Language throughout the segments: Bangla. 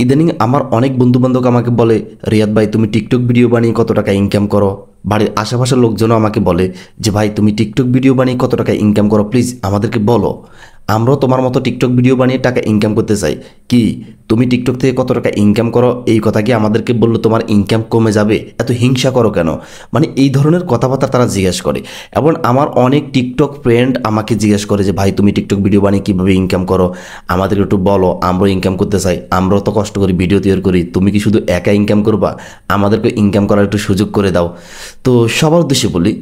ইদানিং আমার অনেক বন্ধুবান্ধব আমাকে বলে, রিয়াদ ভাই তুমি টিকটক ভিডিও বানিয়ে কত টাকা ইনকাম করো। বাড়ির আশেপাশের লোকজনও আমাকে বলে যে ভাই তুমি টিকটক ভিডিও বানিয়ে কত টাকা ইনকাম করো, প্লিজ আমাদেরকে বলো, আমরাও তোমার মতো টিকটক ভিডিও বানিয়ে টাকা ইনকাম করতে চাই। কি তুমি টিকটক থেকে কত টাকা ইনকাম করো, এই কথা কি আমাদেরকে বললো তোমার ইনকাম কমে যাবে? এত হিংসা করো কেন? মানে এই ধরনের কথাবার্তা তারা জিজ্ঞেস করে। এবং আমার অনেক টিকটক ফ্রেন্ড আমাকে জিজ্ঞেস করে যে ভাই তুমি টিকটক ভিডিও বানিয়ে কীভাবে ইনকাম করো, আমাদের একটু বলো, আমরাও ইনকাম করতে চাই, আমরাও তো কষ্ট করি ভিডিও তৈরি করি, তুমি কি শুধু একা ইনকাম করবা? আমাদেরকে ইনকাম করার একটু সুযোগ করে দাও। তো সবার উদ্দেশ্যে বলি,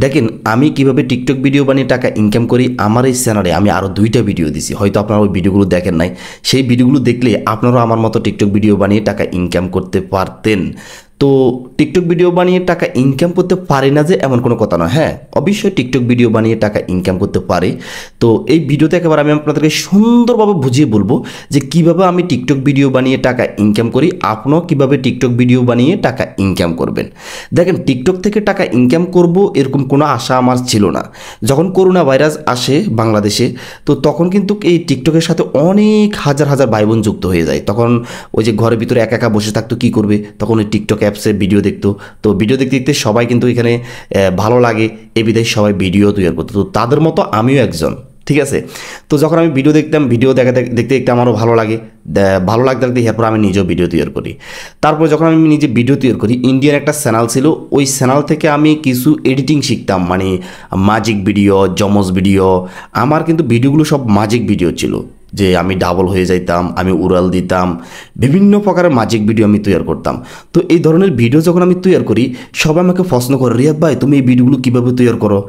দেখেন আমি কিভাবে টিকটক ভিডিও বানিয়ে টাকা ইনকাম করি। আমার এই চ্যানেলে আমি আরও 2টা ভিডিও দিছি, হয়তো আপনারা ওই ভিডিওগুলো দেখেন নাই। সেই ভিডিওগুলো দেখলে আপনারাও আমার মতো টিকটক ভিডিও বানিয়ে টাকা ইনকাম করতে পারতেন। তো টিকটক ভিডিও বানিয়ে টাকা ইনকাম করতে পারে না যে এমন কোনো কথা নয়। হ্যাঁ, অবশ্যই টিকটক ভিডিও বানিয়ে টাকা ইনকাম করতে পারে। তো এই ভিডিওতে একেবারে আমি আপনাদেরকে সুন্দরভাবে বুঝিয়ে বলবো যে কিভাবে আমি টিকটক ভিডিও বানিয়ে টাকা ইনকাম করি, আপনিও কিভাবে টিকটক ভিডিও বানিয়ে টাকা ইনকাম করবেন। দেখেন, টিকটক থেকে টাকা ইনকাম করব এরকম কোনো আশা আমার ছিল না। যখন করোনা ভাইরাস আসে বাংলাদেশে, তো তখন কিন্তু এই টিকটকের সাথে অনেক হাজার হাজার ভাই বোন যুক্ত হয়ে যায়। তখন ওই যে ঘরের ভিতরে একা একা বসে থাকতো, কী করবে, তখন ওই টিকটক অ্যাপসে ভিডিও দেখতো। তো ভিডিও দেখতে দেখতে সবাই কিন্তু এখানে ভালো লাগে, এই বিধায় সবাই ভিডিও তৈরি করতো। তো তাদের মতো আমিও একজন, ঠিক আছে। তো যখন আমি ভিডিও দেখতাম, ভিডিও দেখতে দেখতে আমারও ভালো লাগে, ভালো লাগতে লাগতে এরপর আমি নিজেও ভিডিও তৈরি করি। তারপর যখন আমি নিজে ভিডিও তৈরি করি, ইন্ডিয়ান একটা চ্যানেল ছিল, ওই চ্যানেল থেকে আমি কিছু এডিটিং শিখতাম, মানে ম্যাজিক ভিডিও, জমজ ভিডিও। আমার কিন্তু ভিডিওগুলো সব ম্যাজিক ভিডিও ছিল, যে আমি ডাবল হয়ে যাইতাম, আমি উড়াল দিতাম, বিভিন্ন প্রকারের ম্যাজিক ভিডিও আমি তৈরি করতাম। তো এই ধরনের ভিডিও যখন আমি তৈরি করি, সবাই আমাকে প্রশ্ন করে, রিয়াদ ভাই তুমি এই ভিডিওগুলো কীভাবে তৈরি করো?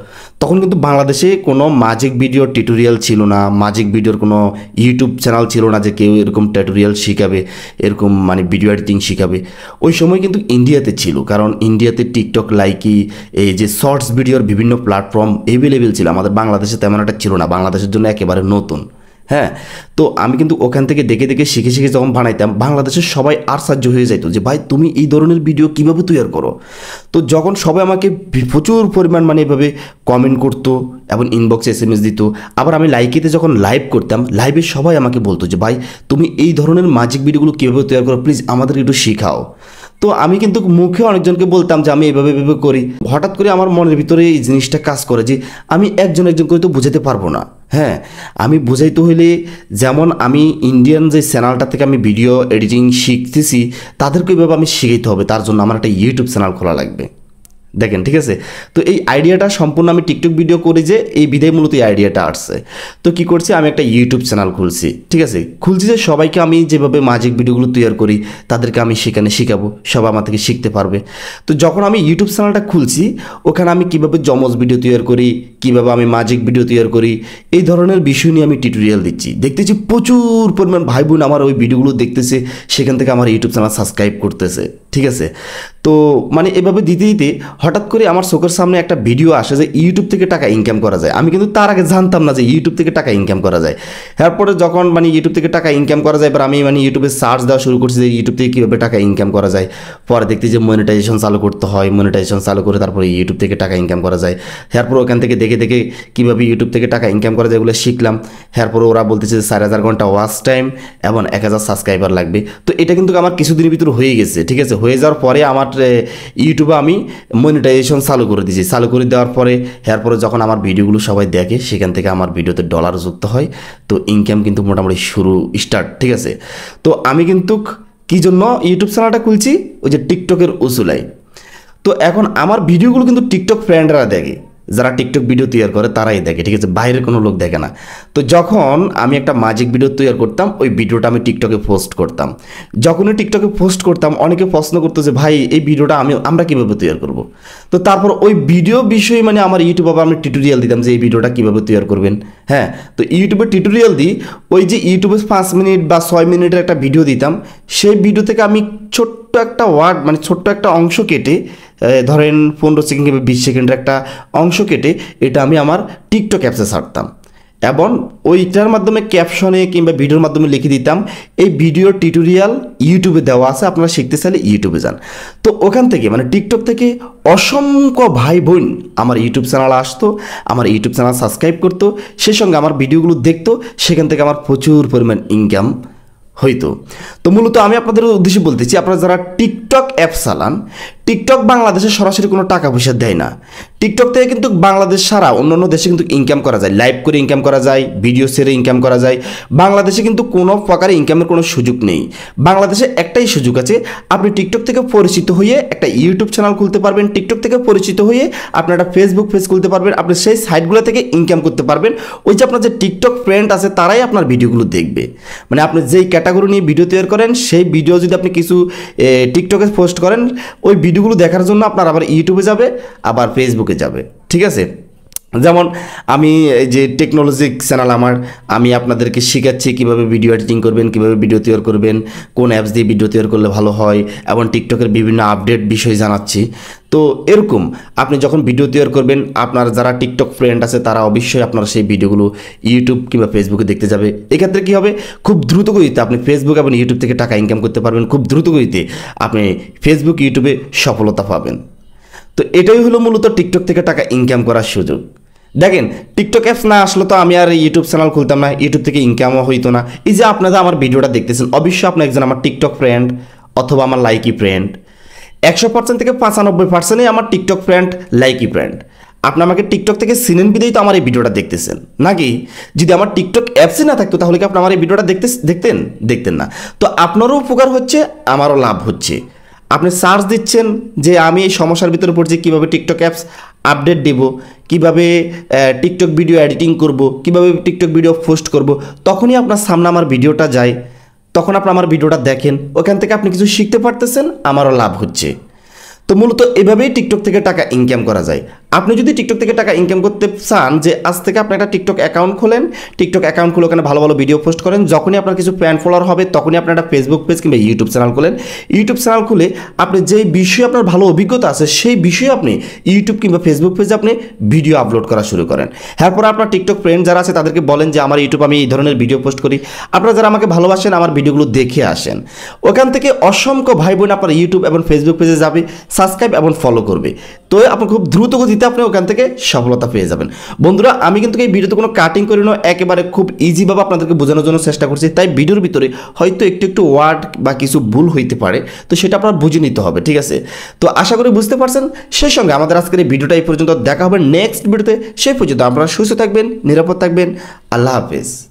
তখন কিন্তু বাংলাদেশে কোনো ম্যাজিক ভিডিও টিউটোরিয়াল ছিল না, ম্যাজিক ভিডিওর কোনো ইউটিউব চ্যানেল ছিল না যে কেউ এরকম টিউটোরিয়াল শিখাবে, এরকম মানে ভিডিও এডিটিং শিখাবে। ওই সময় কিন্তু ইন্ডিয়াতে ছিল, কারণ ইন্ডিয়াতে টিকটক, লাইকি, এই যে শর্টস ভিডিওর বিভিন্ন প্ল্যাটফর্ম অ্যাভেলেবেল ছিল, আমাদের বাংলাদেশে তেমন একটা ছিল না, বাংলাদেশের জন্য একেবারে নতুন। হ্যাঁ, তো আমি কিন্তু ওখান থেকে দেখে দেখে শিখে শিখে যখন বানাইতাম, বাংলাদেশের সবাই আশ্চর্য হয়ে যাইতো যে ভাই তুমি এই ধরনের ভিডিও কীভাবে তৈরি করো। তো যখন সবাই আমাকে প্রচুর পরিমাণ মানে এভাবে কমেন্ট করতো এবং ইনবক্সে SMS দিত, আবার আমি লাইকিতে যখন লাইভ করতাম, লাইভে সবাই আমাকে বলতো যে ভাই তুমি এই ধরনের ম্যাজিক ভিডিওগুলো কীভাবে তৈরি করো, প্লিজ আমাদের একটু শেখাও। তো আমি কিন্তু মুখে অনেকজনকে বলতাম যে আমি এভাবে এভাবে করি। হঠাৎ করে আমার মনের ভিতরে এই জিনিসটা কাজ করে যে আমি একজন করে তো বোঝাতে পারবো না। হ্যাঁ, আমি বোঝাইতে হইলে, যেমন আমি ইন্ডিয়ান যে চ্যানেলটা থেকে আমি ভিডিও এডিটিং শিখতেছি, তাদেরকে এভাবে আমি শিখাইতে হবে, তার জন্য আমার একটা ইউটিউব চ্যানেল খোলা লাগবে। দেখেন, ঠিক আছে। তো এই আইডিয়াটা সম্পূর্ণ আমি টিকটক ভিডিও করি যে এই বিধায় মূলত এই আইডিয়াটা আসছে। তো কি করছি, আমি একটা ইউটিউব চ্যানেল খুলছি, ঠিক আছে। খুলছি যে সবাইকে আমি যেভাবে ম্যাজিক ভিডিওগুলো তৈরি করি তাদেরকে আমি সেখানে শিখাবো, সবাই আমার থেকে শিখতে পারবে। তো যখন আমি ইউটিউব চ্যানেলটা খুলছি, ওখানে আমি কীভাবে জমজ ভিডিও তৈরি করি, কীভাবে আমি ম্যাজিক ভিডিও তৈরি করি, এই ধরনের বিষয় নিয়ে আমি টিউটোরিয়াল দিচ্ছি। দেখতেছি প্রচুর পরিমাণ ভাই বোন আমার ওই ভিডিওগুলো দেখতেছে, সেখান থেকে আমার ইউটিউব চ্যানেল সাবস্ক্রাইব করতেছে, ঠিক আছে। তো মানে এভাবে দিতে দিতে হঠাৎ করে আমার চোখের সামনে একটা ভিডিও আসে যে ইউটিউব থেকে টাকা ইনকাম করা যায়। আমি কিন্তু তার আগে জানতাম না যে ইউটিউব থেকে টাকা ইনকাম করা যায়। এরপরে যখন মানে ইউটিউব থেকে টাকা ইনকাম করা যায়, এবার আমি মানে ইউটিউবে সার্চ দেওয়া শুরু করছি যে ইউটিউব থেকে কীভাবে টাকা ইনকাম করা যায়। পরে দেখতে যে মনিটাইজেশন চালু করতে হয়, মনিটাইজেশন চালু করে তারপরে ইউটিউব থেকে টাকা ইনকাম করা যায়। এরপর ওখান থেকে দেখে দেখে কীভাবে ইউটিউব থেকে টাকা ইনকাম করা যায় এগুলো শিখলাম। এরপর ওরা বলতেছে যে 4000 ঘন্টা ওয়াচ টাইম এবং 1000 সাবস্ক্রাইবার লাগবে। তো এটা কিন্তু আমার কিছুদিনের ভিতরে হয়ে গেছে, ঠিক আছে। হয়ে যাওয়ার পরে আমার ইউটিউবে আমি মনিটাইজেশন চালু করে দিয়েছি। চালু করে দেওয়ার পরে এরপরে যখন আমার ভিডিওগুলো সবাই দেখে, সেখান থেকে আমার ভিডিওতে ডলার যুক্ত হয়। তো ইনকাম কিন্তু মোটামুটি শুরু স্টার্ট, ঠিক আছে। তো আমি কিন্তু কী জন্য ইউটিউব চ্যানেলটা খুলছি, ওই যে টিকটকের উসুলাই। তো এখন আমার ভিডিওগুলো কিন্তু টিকটক ফ্রেন্ডরা দেখে, যারা টিকটক ভিডিও তৈরি করে তারাই দেখে, ঠিক আছে, বাইরের কোনো লোক দেখে না। তো যখন আমি একটা ম্যাজিক ভিডিও তৈরি করতাম, ওই ভিডিওটা আমি টিকটকে পোস্ট করতাম। যখনই টিকটকে পোস্ট করতাম, অনেকে প্রশ্ন করতো যে ভাই এই ভিডিওটা আমরা কীভাবে তৈরি করব। তো তারপর ওই ভিডিও বিষয়ে মানে আমার ইউটিউবে আমি টিউটোরিয়াল দিতাম যে এই ভিডিওটা কীভাবে তৈরি করবেন। হ্যাঁ, তো ইউটিউবে টিউটোরিয়াল দিই, ওই যে ইউটিউবে 5 মিনিট বা 6 মিনিটের একটা ভিডিও দিতাম, সেই ভিডিও থেকে আমি ছোট্ট একটা ওয়ার্ড মানে ছোট্ট একটা অংশ কেটে, ধরেন 15 সেকেন্ড কিংবা 20 সেকেন্ডের একটা অংশ কেটে এটা আমি আমার টিকটক অ্যাপসে ছাড়তাম এবং ওইটার মাধ্যমে ক্যাপশনে কিংবা ভিডিওর মাধ্যমে লিখে দিতাম এই ভিডিওর টিউটোরিয়াল ইউটিউবে দেওয়া আছে, আপনারা শিখতে চাইলে ইউটিউবে যান। তো ওখান থেকে মানে টিকটক থেকে অসংখ্য ভাই বোন আমার ইউটিউব চ্যানেল আসতো, আমার ইউটিউব চ্যানেল সাবস্ক্রাইব করতো, সেই সঙ্গে আমার ভিডিওগুলো দেখতো, সেখান থেকে আমার প্রচুর পরিমাণ ইনকাম হয়তো। তো মূলত আমি আপনাদের উদ্দেশ্যে বলতেছি, আপনারা যারা টিকটক অ্যাপ চালান, টিকটক বাংলাদেশে সরাসরি কোনো টাকা পয়সা দেয় না। টিকটক থেকে কিন্তু বাংলাদেশ ছাড়া অন্যান্য দেশে কিন্তু ইনকাম করা যায়, লাইভ করে ইনকাম করা যায়, ভিডিও ছেড়ে ইনকাম করা যায়। বাংলাদেশে কিন্তু কোনো প্রকারে ইনকামের কোনো সুযোগ নেই। বাংলাদেশে একটাই সুযোগ আছে, আপনি টিকটক থেকে পরিচিত হয়ে একটা ইউটিউব চ্যানেল খুলতে পারবেন, টিকটক থেকে পরিচিত হয়ে আপনি একটা ফেসবুক পেজ খুলতে পারবেন, আপনি সেই সাইটগুলো থেকে ইনকাম করতে পারবেন। ওই যে আপনার যে টিকটক ফ্রেন্ড আছে তারাই আপনার ভিডিওগুলো দেখবে। মানে আপনি যেই ক্যাটাগরি নিয়ে ভিডিও তৈরি করেন, সেই ভিডিও যদি আপনি কিছু টিকটকে পোস্ট করেন, ওই ভিডিওগুলো দেখার জন্য আপনার আবার ইউটিউবে যাবে, আবার ফেসবুকে যাবে। ঠিক আছে? যেমন আমি এই যে টেকনোলজি চ্যানেল আমার, আমি আপনাদেরকে শেখাচ্ছি কীভাবে ভিডিও এডিটিং করবেন, কীভাবে ভিডিও তৈরি করবেন, কোন অ্যাপস দিয়ে ভিডিও তৈরি করলে ভালো হয়, এবং টিকটকের বিভিন্ন আপডেট বিষয় জানাচ্ছি। তো এরকম আপনি যখন ভিডিও তৈরি করবেন, আপনার যারা টিকটক ফ্রেন্ড আছে তারা অবশ্যই আপনার সেই ভিডিওগুলো ইউটিউব কিংবা ফেসবুকে দেখতে যাবে। এক্ষেত্রে কী হবে, খুব দ্রুত গতিতে আপনি ফেসবুক এবং ইউটিউব থেকে টাকা ইনকাম করতে পারবেন, খুব দ্রুত গতিতে আপনি ফেসবুক ইউটিউবে সফলতা পাবেন। তো এটাই হলো মূলত টিকটক থেকে টাকা ইনকাম করার সুযোগ। দেখেন, টিকটক অ্যাপস না আসলে তো আমি আর ইউটিউব চ্যানেল খুলতাম না, ইউটিউব থেকে ইনকামও হইতো না। এই যে আপনারা আমার ভিডিওটা দেখতেছেন, অবশ্যই আপনি একজন আমার টিকটক ফ্রেন্ড অথবা আমার লাইকি ফ্রেন্ড। 100% থেকে 95%ই আমার টিকটক ফ্রেন্ড, লাইকি ফ্রেন্ড। আপনি আমাকে টিকটক থেকে চিনেন বিদেই তো আমার এই ভিডিওটা দেখতেছেন নাকি? যদি আমার টিকটক অ্যাপসই না থাকতো তাহলে কি আপনি আমার এই ভিডিওটা দেখতেন না। তো আপনারও উপকার হচ্ছে, আমারও লাভ হচ্ছে। আপনি সার্চ দিচ্ছেন যে আমি এই সমস্যার ভিতরে পড়ছি, কীভাবে টিকটক অ্যাপস আপডেট দেব, কীভাবে টিকটক ভিডিও এডিটিং করব, কীভাবে টিকটক ভিডিও পোস্ট করব, তখনই আপনার সামনে আমার ভিডিওটা যায়, তখন আপনি আমার ভিডিওটা দেখেন, ওখান থেকে আপনি কিছু শিখতে পারতেছেন, আমারও লাভ হচ্ছে। তো মূলত এভাবেই টিকটক থেকে টাকা ইনকাম করা যায়। আপনি যদি টিকটক থেকে টাকা ইনকাম করতে চান, যে আজ থেকে আপনি একটা টিকটক অ্যাকাউন্ট খোলেন, টিকটক অ্যাকাউন্ট খুলে ওখানে ভালো ভালো ভিডিও পোস্ট করেন, যখনই আপনার কিছু ফ্যান ফলোয়ার হবে তখনই আপনি একটা ফেসবুক পেজ কিংবা ইউটিউব চ্যানেল খোলেন। ইউটিউব চ্যানেল খুলে আপনি যেই বিষয়ে আপনার ভালো অভিজ্ঞতা আছে সেই বিষয়ে আপনি ইউটিউব কিংবা ফেসবুক পেজে আপনি ভিডিও আপলোড করা শুরু করেন। এরপর আপনার টিকটক ফ্রেন্ড যারা আছে তাদেরকে বলেন যে আমার ইউটিউব আমি এই ধরনের ভিডিও পোস্ট করি, আপনারা যারা আমাকে ভালোবাসেন আমার ভিডিওগুলো দেখে আসেন। ওখান থেকে অসংখ্য ভাই বোন আপনার ইউটিউব এবং ফেসবুক পেজে যাবে, সাবস্ক্রাইব এবং ফলো করবে। তো আপনি খুব দ্রুত গতিতে আপনি ওখান থেকে সফলতা পেয়ে যাবেন। বন্ধুরা, আমি কিন্তু এই ভিডিওতে কোনো কাটিং করি না, একেবারে খুব ইজিভাবে আপনাদেরকে বোঝানোর জন্য চেষ্টা করছি। তাই ভিডিওর ভিতরে হয়তো একটু ওয়ার্ড বা কিছু ভুল হইতে পারে, তো সেটা আপনার বুঝে নিতে হবে। ঠিক আছে? তো আশা করি বুঝতে পারছেন। সেই সঙ্গে আমাদের আজকের এই ভিডিওটা এই পর্যন্ত, দেখা হবে নেক্সট ভিডিওতে। সেই পর্যন্ত আপনারা সুস্থ থাকবেন, নিরাপদ থাকবেন। আল্লাহ হাফেজ।